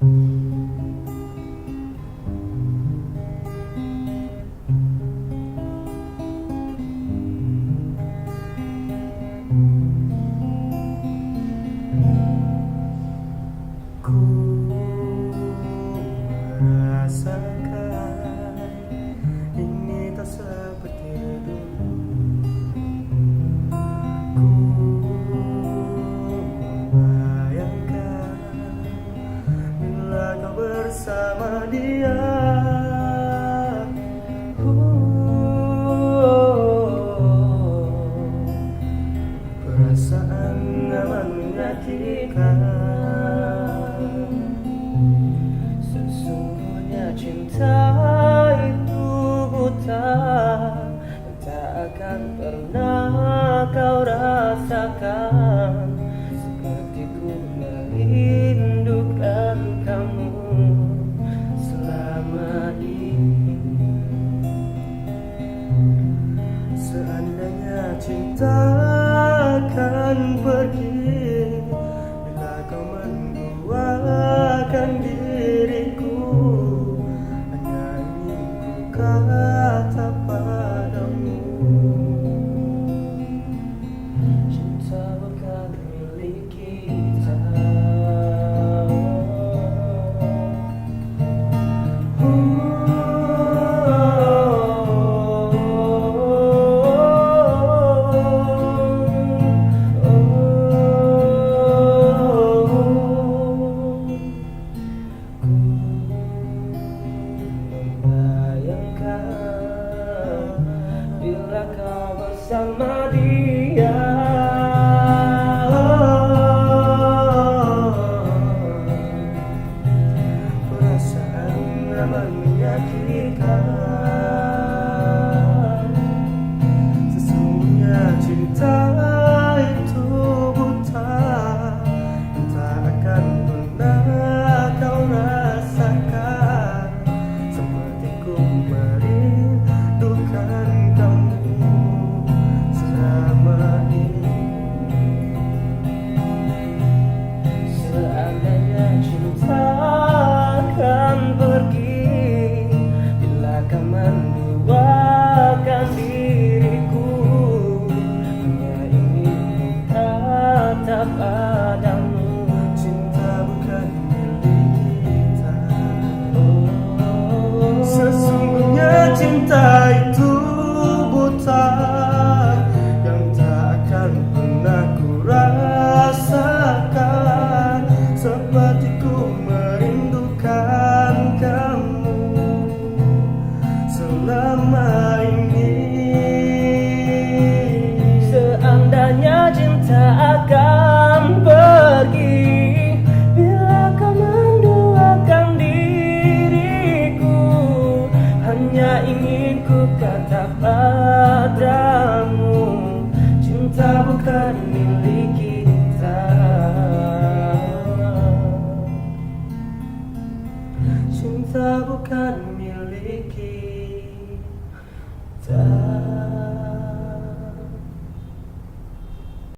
Ku merasakan ini tak seperti dulu. Ku membayangkan bila kau bersama dia. Perasaan aman menyakitkan. Sesungguhnya cinta itu buta, tak akan pernah kau rasakan seperti ku merindukan kamu selama ini. Seandainya cinta akan pergi bila kau menduakan diriku, hanya ingin ku kata padamu, cinta bukan milik kita. Bila kau bersama dia, perasaan aman menyakitkan. Sesungguhnya cinta itu buta, tak akan pernah kau rasakan seperti ku merindukan kamu selama ini. Seandainya cinta akan pergi bila kau menduakan diriku, hanya ingin ku kata padamu, cinta bukan milik kita. Sesungguhnya cinta itu buta, yang tak akan pernah ku rasakan seperti ku merindukan kamu selama ini. Seandainya cinta akan pergi bila kau menduakan diriku, hanya ingin ku kata padamu, cinta bukan milik kita. Cinta bukan milik kita.